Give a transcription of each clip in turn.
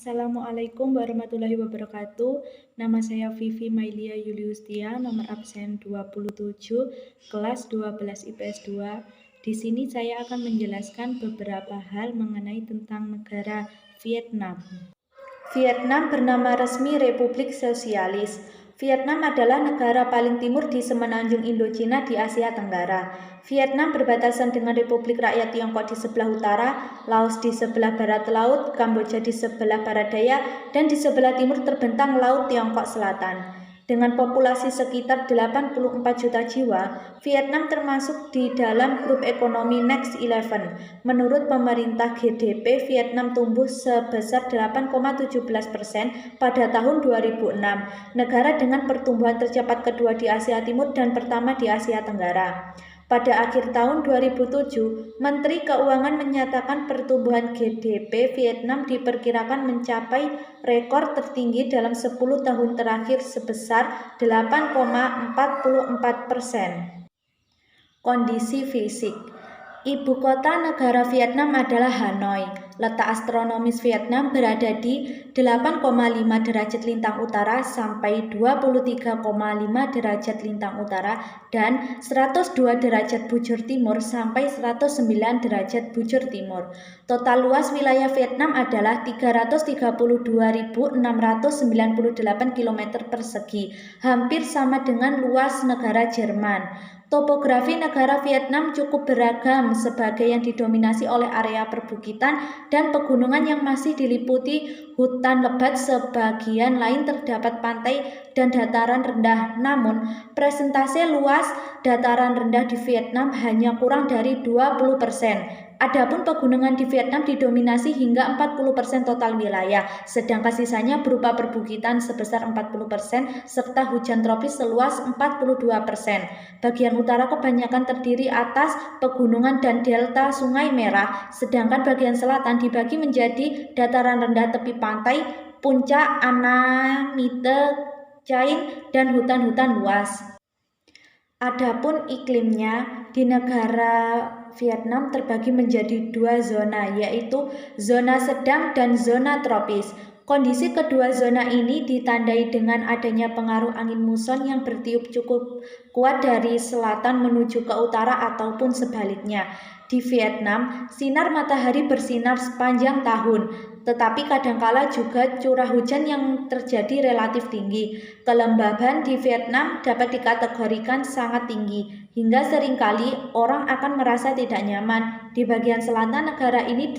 Assalamualaikum warahmatullahi wabarakatuh. Nama saya Vivi Mailia Yuliustia, nomor absen 27, kelas 12 IPS 2. Di sini saya akan menjelaskan beberapa hal mengenai tentang negara Vietnam. Vietnam bernama resmi Republik Sosialis. Vietnam adalah negara paling timur di semenanjung Indochina di Asia Tenggara. Vietnam berbatasan dengan Republik Rakyat Tiongkok di sebelah utara, Laos di sebelah barat laut, Kamboja di sebelah barat daya, dan di sebelah timur terbentang Laut Tiongkok Selatan. Dengan populasi sekitar 84 juta jiwa, Vietnam termasuk di dalam grup ekonomi Next 11. Menurut pemerintah GDP, Vietnam tumbuh sebesar 8,17% pada tahun 2006, negara dengan pertumbuhan tercepat kedua di Asia Timur dan pertama di Asia Tenggara. Pada akhir tahun 2007, Menteri Keuangan menyatakan pertumbuhan GDP Vietnam diperkirakan mencapai rekor tertinggi dalam 10 tahun terakhir sebesar 8,44%. Kondisi fisik. Ibu kota negara Vietnam adalah Hanoi. Letak astronomis Vietnam berada di 8,5 derajat lintang utara sampai 23,5 derajat lintang utara dan 102 derajat bujur timur sampai 109 derajat bujur timur. Total luas wilayah Vietnam adalah 332.698 km persegi, hampir sama dengan luas negara Jerman. Topografi negara Vietnam cukup beragam sebagai yang didominasi oleh area perbukitan dan pegunungan yang masih diliputi hutan lebat, sebagian lain terdapat pantai dan dataran rendah. Namun, presentase luas dataran rendah di Vietnam hanya kurang dari 20%. Adapun pegunungan di Vietnam didominasi hingga 40% total wilayah, sedangkan sisanya berupa perbukitan sebesar 40% serta hujan tropis seluas 42%. Bagian utara kebanyakan terdiri atas pegunungan dan delta Sungai Merah, sedangkan bagian selatan dibagi menjadi dataran rendah tepi pantai, puncak Annamite, Chaing, dan hutan-hutan luas. Adapun iklimnya di negara Vietnam terbagi menjadi dua zona, yaitu zona sedang dan zona tropis. Kondisi kedua zona ini ditandai dengan adanya pengaruh angin muson yang bertiup cukup kuat dari selatan menuju ke utara ataupun sebaliknya. Di Vietnam, sinar matahari bersinar sepanjang tahun, tetapi kadangkala juga curah hujan yang terjadi relatif tinggi. Kelembaban di Vietnam dapat dikategorikan sangat tinggi, hingga seringkali orang akan merasa tidak nyaman. Di bagian selatan negara ini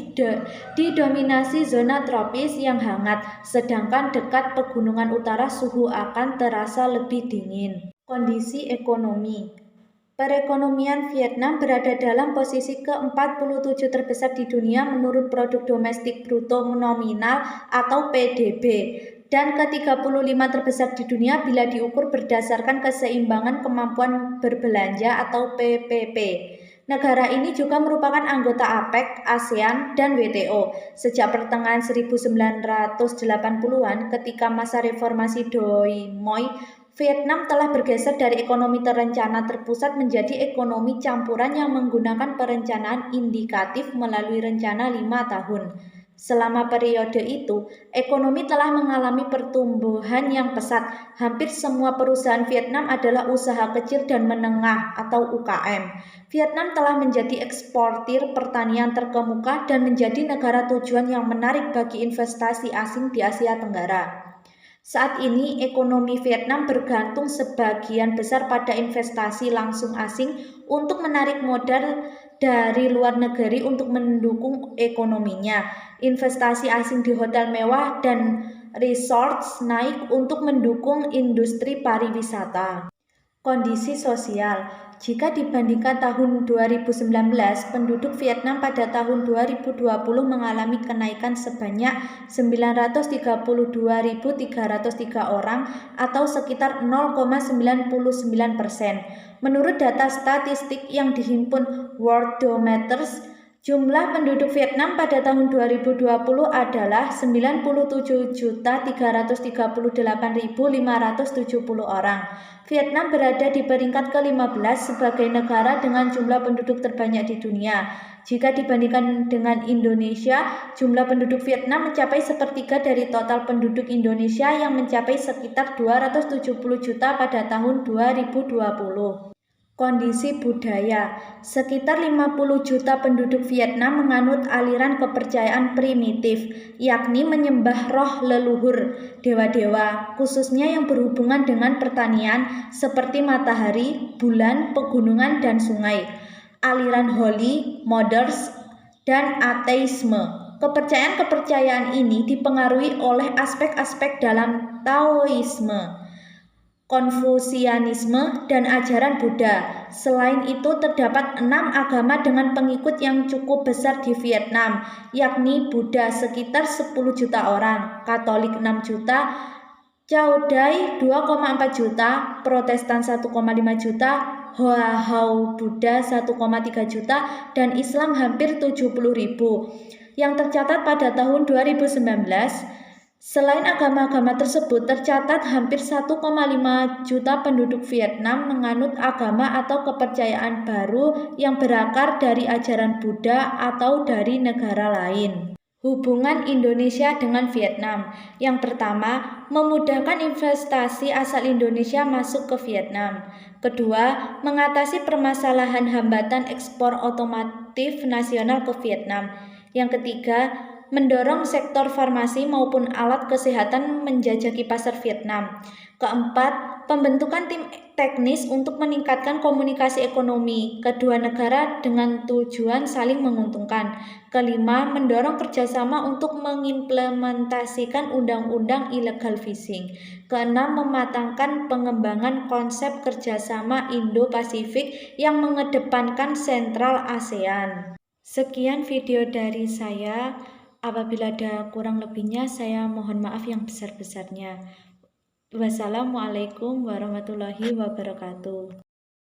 didominasi zona tropis yang hangat, sedangkan dekat pegunungan utara suhu akan terasa lebih dingin. Kondisi ekonomi. Perekonomian Vietnam berada dalam posisi ke-47 terbesar di dunia menurut produk domestik bruto nominal atau PDB dan ke-35 terbesar di dunia bila diukur berdasarkan keseimbangan kemampuan berbelanja atau PPP. Negara ini juga merupakan anggota APEC, ASEAN, dan WTO. Sejak pertengahan 1980-an ketika masa reformasi Doi Moi, Vietnam telah bergeser dari ekonomi terencana terpusat menjadi ekonomi campuran yang menggunakan perencanaan indikatif melalui rencana 5 tahun. Selama periode itu, ekonomi telah mengalami pertumbuhan yang pesat. Hampir semua perusahaan Vietnam adalah usaha kecil dan menengah atau UKM. Vietnam telah menjadi eksportir pertanian terkemuka dan menjadi negara tujuan yang menarik bagi investasi asing di Asia Tenggara. Saat ini, ekonomi Vietnam bergantung sebagian besar pada investasi langsung asing untuk menarik modal dari luar negeri untuk mendukung ekonominya. Investasi asing di hotel mewah dan resorts naik untuk mendukung industri pariwisata. Kondisi sosial. Jika dibandingkan tahun 2019, penduduk Vietnam pada tahun 2020 mengalami kenaikan sebanyak 932.303 orang atau sekitar 0,99%. Menurut data statistik yang dihimpun Worldometers, Jumlah penduduk Vietnam pada tahun 2020 adalah 97.338.570 orang. Vietnam berada di peringkat ke-15 sebagai negara dengan jumlah penduduk terbanyak di dunia. Jika dibandingkan dengan Indonesia, jumlah penduduk Vietnam mencapai sepertiga dari total penduduk Indonesia yang mencapai sekitar 270 juta pada tahun 2020. Kondisi budaya. Sekitar 50 juta penduduk Vietnam menganut aliran kepercayaan primitif, yakni menyembah roh leluhur, dewa-dewa, khususnya yang berhubungan dengan pertanian seperti matahari, bulan, pegunungan, dan sungai. Aliran Holy, Moderns, dan ateisme. Kepercayaan-kepercayaan ini dipengaruhi oleh aspek-aspek dalam Taoisme, Konfusianisme, dan ajaran Buddha. Selain itu, terdapat 6 agama dengan pengikut yang cukup besar di Vietnam, yakni Buddha sekitar 10 juta orang, Katolik 6 juta, Cao Dai 2,4 juta, Protestan 1,5 juta, Hoa Hao Buddha 1,3 juta, dan Islam hampir 70.000. Yang tercatat pada tahun 2019, selain agama-agama tersebut, tercatat hampir 1,5 juta penduduk Vietnam menganut agama atau kepercayaan baru yang berakar dari ajaran Buddha atau dari negara lain. Hubungan Indonesia dengan Vietnam. Yang pertama, memudahkan investasi asal Indonesia masuk ke Vietnam. Kedua, mengatasi permasalahan hambatan ekspor otomotif nasional ke Vietnam. Yang ketiga, mendorong sektor farmasi maupun alat kesehatan menjajaki pasar Vietnam. Keempat, pembentukan tim teknis untuk meningkatkan komunikasi ekonomi kedua negara dengan tujuan saling menguntungkan. Kelima, mendorong kerjasama untuk mengimplementasikan undang-undang illegal fishing. Keenam, mematangkan pengembangan konsep kerjasama Indo-Pasifik yang mengedepankan sentral ASEAN. Sekian video dari saya. Apabila ada kurang lebihnya, saya mohon maaf yang besar-besarnya. Wassalamualaikum warahmatullahi wabarakatuh.